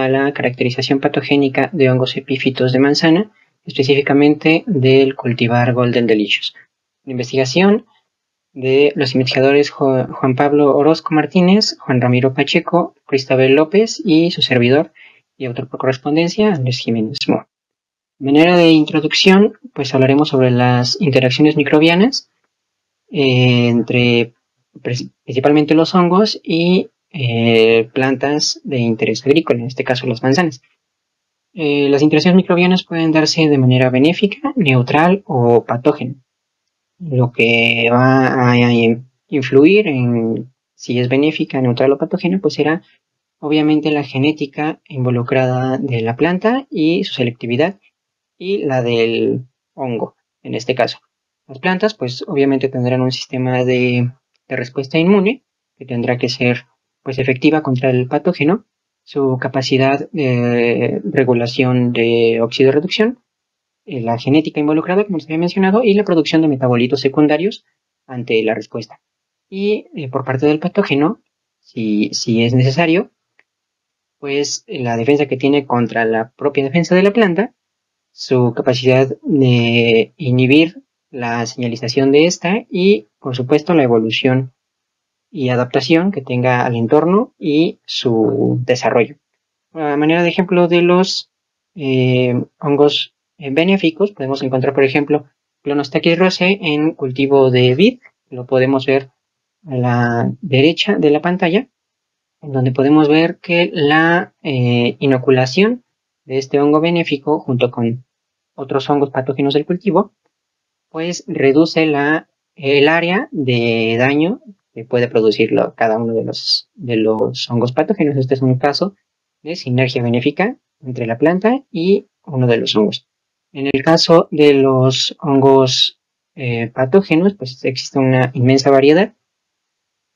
a la caracterización patogénica de hongos epífitos de manzana, específicamente del cultivar Golden Delicious. La investigación de los investigadores Juan Pablo Orozco Martínez, Juan Ramiro Pacheco, Cristabel López y su servidor y autor por correspondencia, Andrés Jiménez Moore. De manera de introducción, pues hablaremos sobre las interacciones microbianas entre principalmente los hongos y plantas de interés agrícola, en este caso las manzanas. Las interacciones microbianas pueden darse de manera benéfica, neutral o patógena. Lo que va a influir en si es benéfica, neutral o patógena, pues será obviamente la genética involucrada de la planta y su selectividad y la del hongo, en este caso. Las plantas, pues obviamente tendrán un sistema de respuesta inmune que tendrá que ser pues efectiva contra el patógeno, su capacidad de regulación de óxido-reducción, la genética involucrada, como les había mencionado, y la producción de metabolitos secundarios ante la respuesta. Y por parte del patógeno, si es necesario, pues la defensa que tiene contra la propia defensa de la planta, su capacidad de inhibir la señalización de esta y, por supuesto, la evolución y adaptación que tenga al entorno y su desarrollo. A manera de ejemplo de los hongos benéficos, podemos encontrar, por ejemplo, Clonostatis rosae en cultivo de vid. Lo podemos ver a la derecha de la pantalla, en donde podemos ver que la inoculación de este hongo benéfico junto con otros hongos patógenos del cultivo, pues reduce el área de daño que puede producir cada uno de los hongos patógenos. Este es un caso de sinergia benéfica entre la planta y uno de los hongos. En el caso de los hongos patógenos, pues existe una inmensa variedad.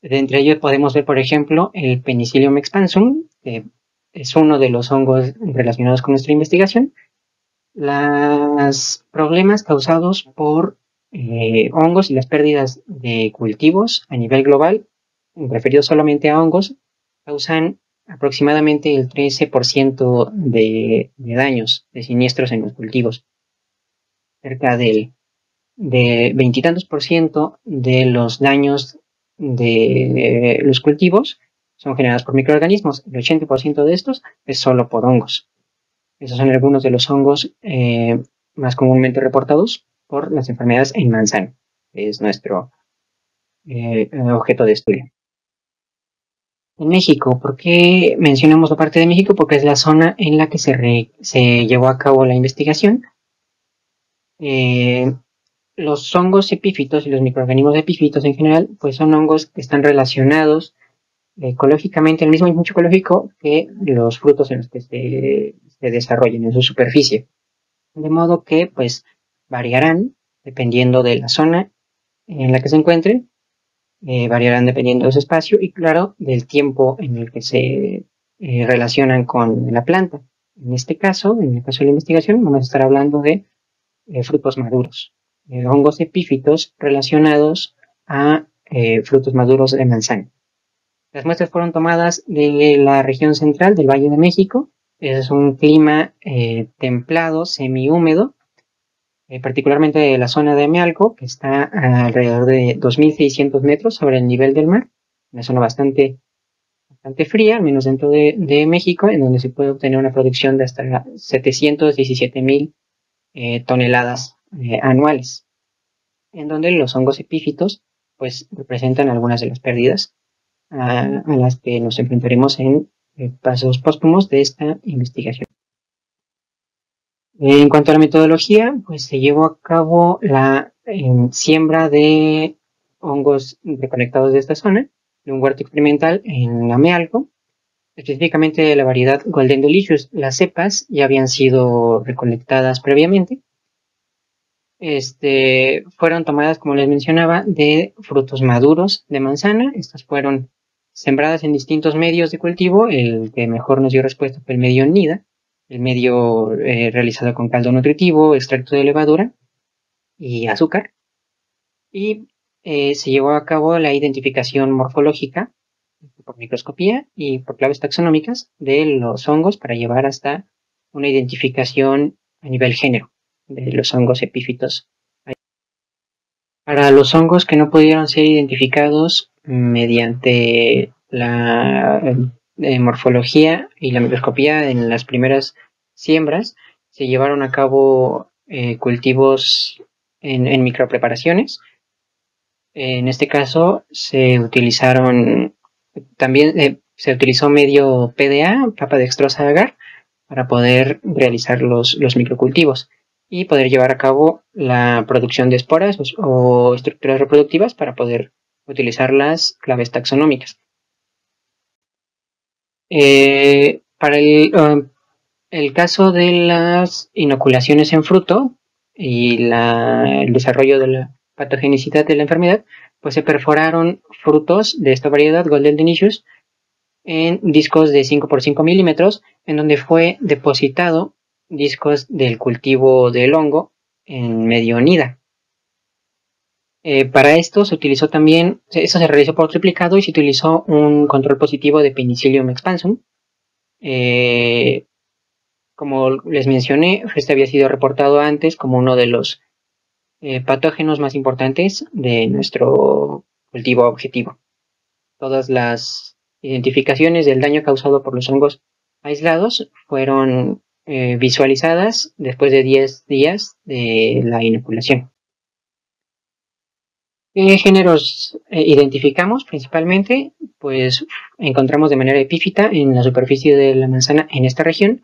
De entre ellos podemos ver, por ejemplo, el Penicillium expansum, que es uno de los hongos relacionados con nuestra investigación. Los problemas causados por hongos y las pérdidas de cultivos a nivel global, referidos solamente a hongos, causan aproximadamente el 13% de daños, de siniestros en los cultivos. Cerca de veintitantos por ciento de los daños de los cultivos son generados por microorganismos. El 80% de estos es solo por hongos. Esos son algunos de los hongos más comúnmente reportados por las enfermedades en manzana, que es nuestro objeto de estudio. En México, ¿por qué mencionamos la parte de México? Porque es la zona en la que se llevó a cabo la investigación. Los hongos epífitos y los microorganismos epífitos en general, pues son hongos que están relacionados ecológicamente, el mismo nicho ecológico que los frutos en los que se desarrollen en su superficie. De modo que, pues, variarán dependiendo de la zona en la que se encuentren, variarán dependiendo de su espacio y, claro, del tiempo en el que se relacionan con la planta. En este caso, en el caso de la investigación, vamos a estar hablando de frutos maduros, hongos epífitos relacionados a frutos maduros de manzana. Las muestras fueron tomadas de la región central del Valle de México. Es un clima templado, semihúmedo, particularmente de la zona de Amealco, que está alrededor de 2.600 metros sobre el nivel del mar. Una zona bastante fría, al menos dentro de México, en donde se puede obtener una producción de hasta 717.000 toneladas anuales, en donde los hongos epífitos pues representan algunas de las pérdidas a las que nos enfrentaremos en pasos póstumos de esta investigación. En cuanto a la metodología, pues se llevó a cabo la siembra de hongos reconectados de esta zona, de un huerto experimental en Amealco, específicamente de la variedad Golden Delicious. Las cepas ya habían sido recolectadas previamente. Fueron tomadas, como les mencionaba, de frutos maduros de manzana. Estas fueron sembradas en distintos medios de cultivo. El que mejor nos dio respuesta fue el medio NIDA, el medio realizado con caldo nutritivo, extracto de levadura y azúcar. Y se llevó a cabo la identificación morfológica, por microscopía y por claves taxonómicas de los hongos para llevar hasta una identificación a nivel género de los hongos epífitos. Para los hongos que no pudieron ser identificados mediante la morfología y la microscopía en las primeras siembras, se llevaron a cabo cultivos en micropreparaciones. En este caso se utilizaron también se utilizó medio PDA, papa dextrosa agar, para poder realizar los microcultivos y poder llevar a cabo la producción de esporas o estructuras reproductivas para poder utilizar las claves taxonómicas. Para el caso de las inoculaciones en fruto y el desarrollo de la patogenicidad de la enfermedad, pues se perforaron frutos de esta variedad Golden Delicious en discos de 5 por 5 milímetros, en donde fue depositado discos del cultivo del hongo en medio nida. Para esto se utilizó también, eso se realizó por triplicado y se utilizó un control positivo de Penicillium expansum. Como les mencioné, este había sido reportado antes como uno de los patógenos más importantes de nuestro cultivo objetivo. Todas las identificaciones del daño causado por los hongos aislados fueron visualizadas después de 10 días de la inoculación. ¿Qué géneros identificamos principalmente? Pues encontramos de manera epífita en la superficie de la manzana en esta región,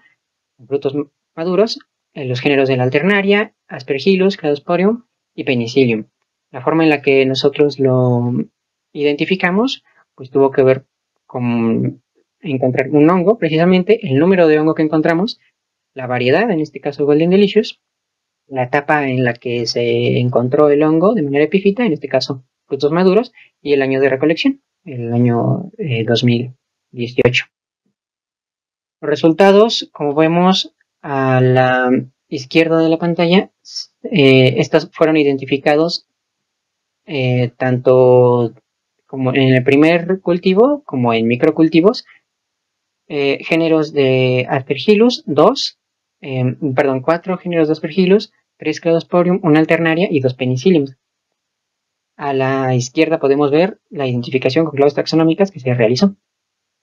en frutos maduros, los géneros de la alternaria, Aspergillus, Cladosporium y Penicillium. La forma en la que nosotros lo identificamos pues tuvo que ver con encontrar un hongo, precisamente el número de hongo que encontramos, la variedad, en este caso Golden Delicious, la etapa en la que se encontró el hongo de manera epífita, en este caso frutos maduros, y el año de recolección, el año 2018. Los resultados, como vemos a la izquierda de la pantalla, estos fueron identificados tanto como en el primer cultivo como en microcultivos, géneros de Aspergillus, 4 géneros de Aspergillus, 3 Cladosporium, 1 alternaria y 2 Penicillium. A la izquierda podemos ver la identificación con claves taxonómicas que se realizó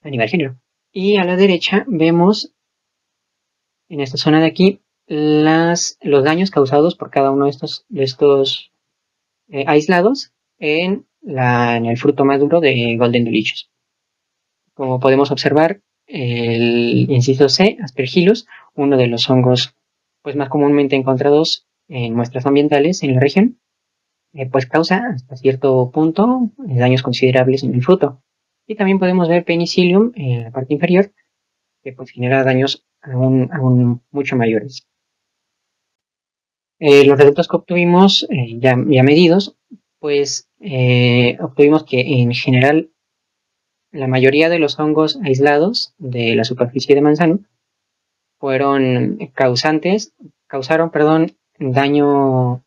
a nivel género. Y a la derecha vemos en esta zona de aquí los daños causados por cada uno de estos aislados en el fruto maduro de Golden Delicious. Como podemos observar, el inciso C, Aspergillus, uno de los hongos pues, más comúnmente encontrados en muestras ambientales en la región, pues causa hasta cierto punto daños considerables en el fruto. Y también podemos ver Penicillium en la parte inferior, que pues genera daños aún mucho mayores. Los resultados que obtuvimos ya medidos, pues obtuvimos que en general la mayoría de los hongos aislados de la superficie de manzano causaron daño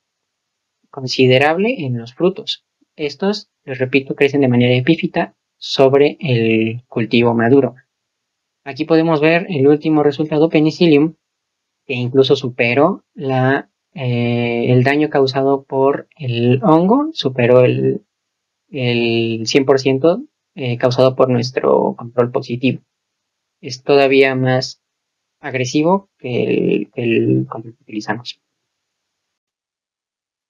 considerable en los frutos. Estos, les repito, crecen de manera epífita sobre el cultivo maduro. Aquí podemos ver el último resultado, Penicillium, que incluso superó el daño causado por el hongo, superó el 100% causado por nuestro control positivo. Es todavía más agresivo que el control que utilizamos.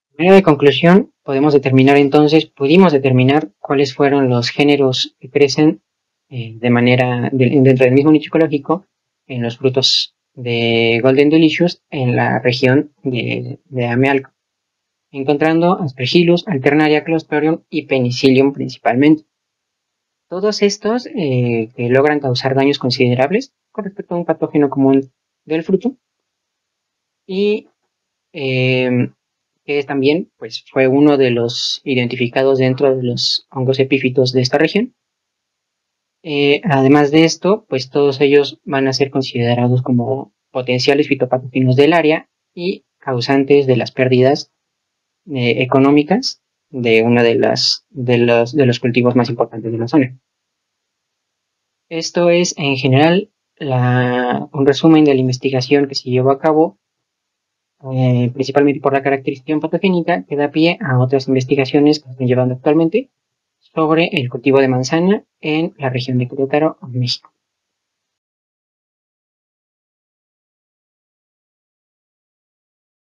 De manera de conclusión, pudimos determinar cuáles fueron los géneros que crecen dentro del mismo nicho ecológico en los frutos de Golden Delicious en la región de Amealco, encontrando Aspergillus, Alternaria, Cladosporium y Penicillium principalmente. Todos estos que logran causar daños considerables con respecto a un patógeno común del fruto y que también pues, fue uno de los identificados dentro de los hongos epífitos de esta región. Además de esto, pues todos ellos van a ser considerados como potenciales fitopatógenos del área y causantes de las pérdidas económicas de uno de los cultivos más importantes de la zona. Esto es, en general, un resumen de la investigación que se llevó a cabo, principalmente por la caracterización patogénica, que da pie a otras investigaciones que se están llevando actualmente sobre el cultivo de manzana en la región de Querétaro, México.